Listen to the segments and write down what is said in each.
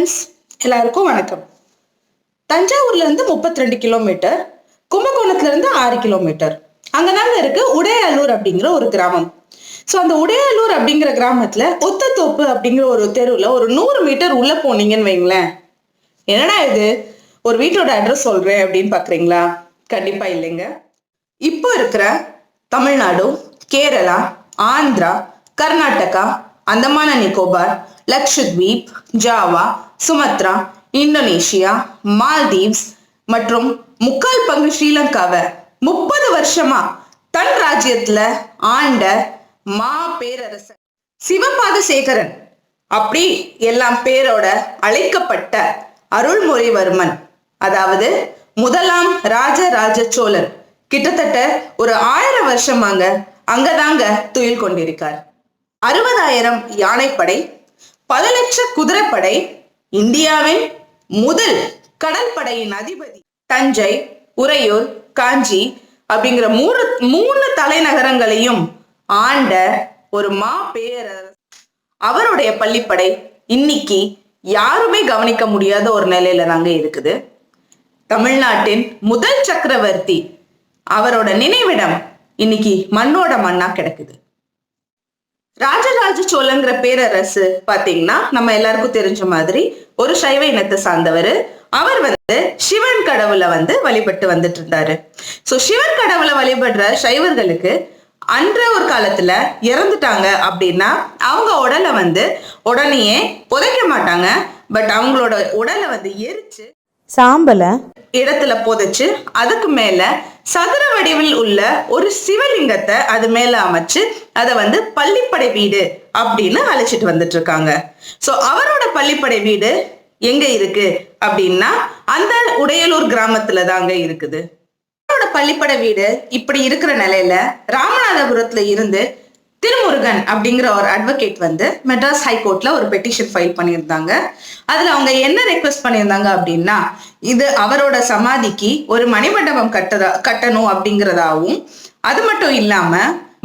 Friends எல்லாருக்கும் வணக்கம். தஞ்சாவூர்ல இருந்து 32 கிலோமீட்டர், கும்பகோணத்துல இருந்து 6 கிலோமீட்டர் அங்கதாங்க இருக்கு உடையாலூர் அப்படிங்கிற ஒரு கிராமம். ஸோ அந்த உடையாலூர் அப்படிங்கிற கிராமத்துல ஒத்தத்தோப்பு அப்படிங்கிற ஒரு தெருவுல ஒரு 100 மீட்டர் உள்ள போனீங்கன்னு வைங்களேன், என்னடா இது ஒரு வீட்டோட அட்ரஸ் சொல்றேன் அப்படின்னு பாக்குறீங்களா? கண்டிப்பா இல்லைங்க. இப்போ இருக்கிற Tamil Nadu, Kerala, Andhra, Karnataka, Andaman Nicobar, Lakshadweep, Java, Sumatra, Indonesia, Maldives மற்றும் முக்கால் பங்கு ஸ்ரீலங்காவை 30 வருஷமா தன் ராஜ்யத்துல ஆண்ட மா பேரரசர் சிவபாதசேகரன் அப்படி எல்லாம் பேரோட அழைக்கப்பட்ட அருள்மொழிவர்மன், அதாவது முதலாம் ராஜராஜ சோழன் கிட்டத்தட்ட ஒரு 1000 வருஷமாங்க அங்கதாங்க துயில் கொண்டிருக்கார். 60,000 யானைப்படை, 10 லட்சம் குதிரைப்படை, இந்தியாவின் முதல் கடல் படையின் அதிபதி, தஞ்சை, உறையூர், காஞ்சி அப்படிங்கிற மூணு தலைநகரங்களையும் ஆண்ட ஒரு மா பேரரசர். அவருடைய பள்ளிப்படை இன்னைக்கு யாருமே கவனிக்க முடியாத ஒரு நிலையில தாங்க இருக்குது. தமிழ்நாட்டின் முதல் சக்கரவர்த்தி அவரோட நினைவிடம் இன்னைக்கு மண்ணோட மண்ணா கிடக்குது. ராஜராஜ சோழங்கிற பேரரசு பாத்தீங்கன்னா நம்ம எல்லாருக்கும் தெரிஞ்ச மாதிரி ஒரு சைவ இனத்தை சார்ந்தவர். அவர் சிவன் கடவுளை வழிபட்டு வந்துட்டு இருந்தாரு. சோ சிவன் கடவுளை வழிபடுற சைவர்களுக்கு அன்ற ஒரு காலத்துல இறந்துட்டாங்க அப்படின்னா அவங்க உடலை உடனேயே புதைக்க மாட்டாங்க. பட் அவங்களோட உடலை எரிச்சு சாம்பல இடத்துல புதைச்சு அதுக்கு மேல சதுர வடிவில் உள்ள ஒரு சிவலிங்கத்தை அது மேல அமைச்சு அதை பள்ளிப்படை வீடு அப்படின்னு அழைச்சிட்டு வந்துட்டு இருக்காங்க. சோ அவரோட பள்ளிப்படை வீடு எங்க இருக்கு அப்படின்னா அந்த உடையலூர் கிராமத்துல தாங்க இருக்குது. அவரோட பள்ளிப்படை வீடு இப்படி இருக்கிற நிலையில ராமநாதபுரத்துல இருந்து திருமுருகன் அப்படிங்கிற ஒரு அட்வொகேட் மெட்ராஸ் ஹைகோர்ட்ல ஒரு பெட்டிஷன் ஃபைல் பண்ணியிருந்தாங்க. அதுல அவங்க என்ன ரெக்வெஸ்ட் பண்ணியிருந்தாங்க அப்படின்னா, இது அவரோட சமாதிக்கு ஒரு மணிமண்டபம் கட்டணும் அப்படிங்கிறதாவும், அது மட்டும் இல்லாம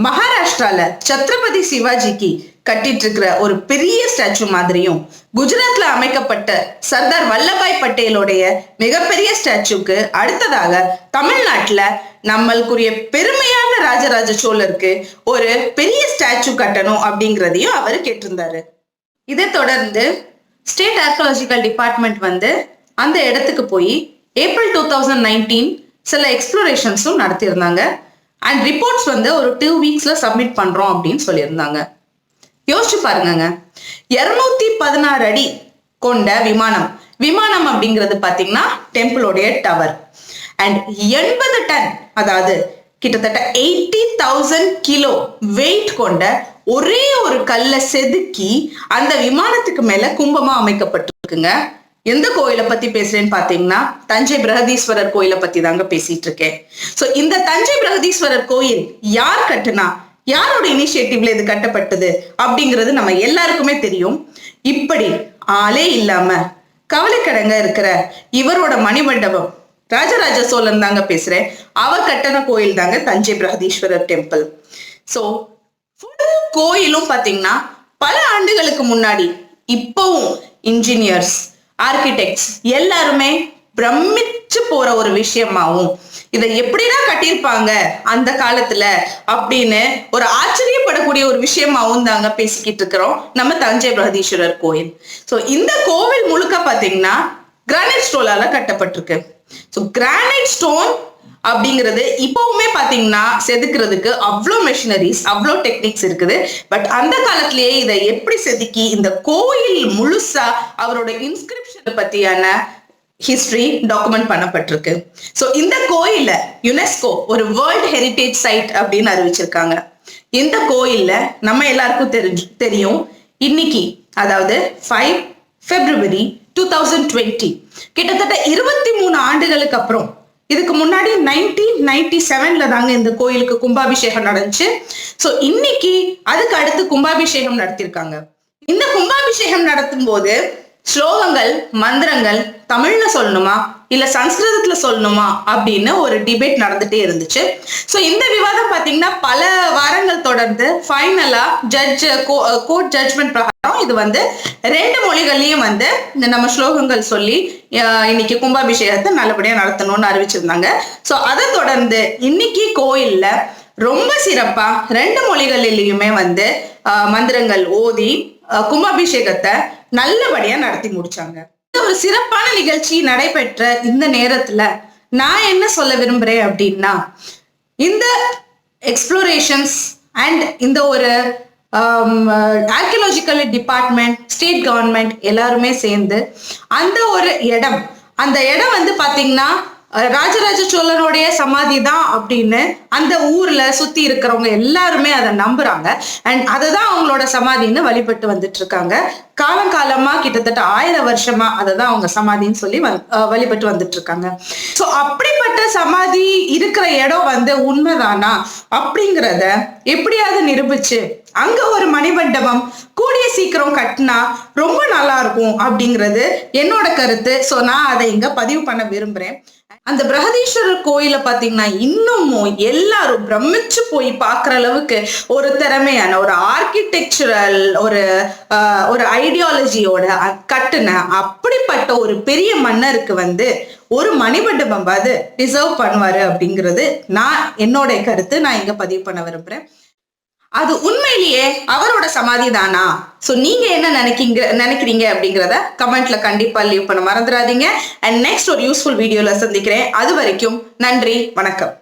மகாராஷ்டிரால சத்ரபதி சிவாஜிக்கு கட்டிட்டு இருக்கிற ஒரு பெரிய ஸ்டாச்சு மாதிரியும், குஜராத்ல அமைக்கப்பட்ட சர்தார் வல்லபாய் பட்டேலோடைய மிகப்பெரிய ஸ்டாச்சுக்கு அடுத்ததாக தமிழ்நாட்டுல நம்மளுக்குரிய பெருமையான ராஜராஜ சோழருக்கு ஒரு பெரிய ஸ்டாச்சு கட்டணும் அப்படிங்கிறதையும் அவர் கேட்டிருந்தாரு. இதை தொடர்ந்து ஸ்டேட் ஆர்கியாலஜிக்கல் டிபார்ட்மெண்ட் அந்த இடத்துக்கு போய் ஏப்ரல் 2019 சில எக்ஸ்ப்ளோரேஷன்ஸும் நடத்தியிருந்தாங்க. அண்ட் ரிப்போர்ட்ஸ் ஒரு 2 வீக்ஸ்ல சப்மிட் பண்றோம் அப்படின்னு சொல்லியிருந்தாங்க. யோசிச்சு பாருங்க, 216 அடி கொண்ட விமானம் அப்படிங்கிறது பாத்தீங்கன்னா டெம்பிளோடைய டவர். அண்ட் 80 டன், அதாவது கிட்டத்தட்ட 80,000 கிலோ வெயிட் கொண்ட ஒரே ஒரு கல்லை செதுக்கி அந்த விமானத்துக்கு மேல கும்பமா அமைக்கப்பட்டிருக்குங்க. எந்த கோயிலை பத்தி பேசுறேன்னு பாத்தீங்கன்னா தஞ்சை பிரகதீஸ்வரர் கோயிலை பத்தி தாங்க பேசிட்டு இருக்கேன். சோ இந்த தஞ்சை பிரகதீஸ்வரர் கோயில் யார் கட்டுனா, யாரோட இனிஷியேட்டிவ்ல இது கட்டப்பட்டது அப்படிங்கிறது நம்ம எல்லாருக்குமே தெரியும். இப்படி ஆளே இல்லாம கவலைக்கடங்க இருக்கிற இவரோட மணிமண்டபம் ராஜராஜ சோழன் தாங்க பேசுறேன். அவர் கட்டண கோயில் தாங்க தஞ்சை பிரகதீஸ்வரர் டெம்பிள். சோ கோயிலும் பாத்தீங்கன்னா பல ஆண்டுகளுக்கு முன்னாடி இப்பவும் இன்ஜினியர்ஸ், ஆர்கிடெக்ட்ஸ் எல்லாருமே பிரமிச்சு போற ஒரு விஷயமாவும், இதை எப்படிதான் கட்டியிருப்பாங்க அந்த காலத்துல அப்படின்னு ஒரு ஆச்சரியப்படக்கூடிய ஒரு விஷயமாவும் தாங்க பேசிக்கிட்டு இருக்கிறோம் நம்ம தஞ்சை பிரகதீஸ்வரர் கோயில். சோ இந்த கோவில் முழுக்க பாத்தீங்கன்னா கிரானைட் ஸ்டோனால கட்டப்பட்டிருக்கு. சோ கிரானைட் ஸ்டோன் அப்படிங்கிறது இப்பவுமே பாத்தீங்கன்னா செதுக்குறதுக்கு அவ்வளோ மெஷினரிஸ், அவ்வளோ டெக்னிக்ஸ் இருக்குது. பட் அந்த காலத்திலேயே இதை எப்படி செதுக்கி இந்த கோயில் முழுசா அவரோட இன்ஸ்கிரிப்ஷன் பத்தியான ஹிஸ்டரி டாக்குமெண்ட் பண்ணப்பட்டிருக்கு. சோ இந்த கோயில யுனெஸ்கோ ஒரு வேர்ல்ட் ஹெரிட்டேஜ் சைட் அப்படின்னு அறிவிச்சிருக்காங்க. இந்த கோயில்ல நம்ம எல்லாருக்கும் தெரியும், இன்னைக்கு அதாவது 5 பிப்ரவரி 2020 கிட்டத்தட்ட 23 ஆண்டுகளுக்கு அப்புறம், இதுக்கு முன்னாடி 1997ல தாங்க இந்த கோயிலுக்கு கும்பாபிஷேகம் நடந்துச்சு. சோ இன்னைக்கு அதுக்கு அடுத்து கும்பாபிஷேகம் நடத்திருக்காங்க. இந்த கும்பாபிஷேகம் நடத்தும் போது ஸ்லோகங்கள், மந்திரங்கள் தமிழ்ல சொல்லணுமா இல்ல சம்ஸ்கிருதத்துல சொல்லணுமா அப்படின்னு ஒரு டிபேட் நடந்துட்டே இருந்துச்சு. ஸோ இந்த விவாதம் பாத்தீங்கன்னா பல வாரங்கள் தொடர்ந்து ஃபைனலா கோர்ட் ஜட்ஜ்மெண்ட் பிரகாரம் இது வந்து 2 மொழிகள்லயும் வந்து இந்த நம்ம ஸ்லோகங்கள் சொல்லி இன்னைக்கு கும்பாபிஷேகத்தை நல்லபடியா நடத்தணும்னு அறிவிச்சிருந்தாங்க. ஸோ அதை தொடர்ந்து இன்னைக்கு கோயில்ல ரொம்ப சிறப்பா 2 மொழிகளிலுமே வந்து மந்திரங்கள் ஓதி கும்பாபிஷேகத்தை நல்லபடியா நடத்தி முடிச்சாங்க. ஒரு சிறப்பான நிகழ்ச்சி நடைபெற்ற இந்த நேரத்துல நான் என்ன சொல்ல விரும்புறேன் அப்படின்னா, இந்த எக்ஸ்ப்ளோரேஷன்ஸ் அண்ட் இந்த ஒரு ஆர்கியாலஜிக்கல் டிபார்ட்மெண்ட், ஸ்டேட் கவர்மெண்ட் எல்லாருமே சேர்ந்து அந்த இடம் வந்து பாத்தீங்கன்னா ராஜராஜ சோழனுடைய சமாதி தான் அப்படின்னு அந்த ஊர்ல சுத்தி இருக்கிறவங்க எல்லாருமே அதை நம்புறாங்க. அண்ட் அதுதான் அவங்களோட சமாதின்னு வழிபட்டு வந்துட்டு இருக்காங்க. காலங்காலமா கிட்டத்தட்ட 1000 வருஷமா அததான் அவங்க சமாதின்னு சொல்லி வழிபட்டு வந்துட்டு இருக்காங்க. சோ அப்படிப்பட்ட சமாதி இருக்கிற இடம் வந்து உண்மைதானா அப்படிங்கிறத எப்படியாவது நிரூபிச்சு அங்க ஒரு மணிமண்டபம் கூடிய சீக்கிரம் கட்டினா ரொம்ப நல்லா இருக்கும் அப்படிங்கிறது என்னோட கருத்து. சோ நான் அதை இங்க பதிவு பண்ண விரும்புறேன். அந்த பிரகதீஸ்வரர் கோயில பாத்தீங்கன்னா இன்னமும் எல்லாரும் பிரமிச்சு போய் பாக்குற அளவுக்கு ஒரு திறமையான ஒரு ஆர்கிடெக்சரல் ஒரு ஐடியாலஜியோட கட்டுன அப்படிப்பட்ட ஒரு பெரிய மன்னருக்கு வந்து ஒரு மணிமண்டபம் டிசர்வ் பண்ணுவாரு அப்படிங்கிறது என்னோட கருத்து. நான் இங்க பதிவு பண்ண விரும்புறேன். அது உண்மையிலேயே அவரோட சமாதி தானா? சோ நீங்க என்ன நினைக்கிறீங்க அப்படிங்கிறத கமெண்ட்ல கண்டிப்பா லீவ் பண்ண மறந்துடாதீங்க. அண்ட் நெக்ஸ்ட் ஒரு யூஸ்ஃபுல் வீடியோல சந்திக்கிறேன். அது வரைக்கும் நன்றி, வணக்கம்.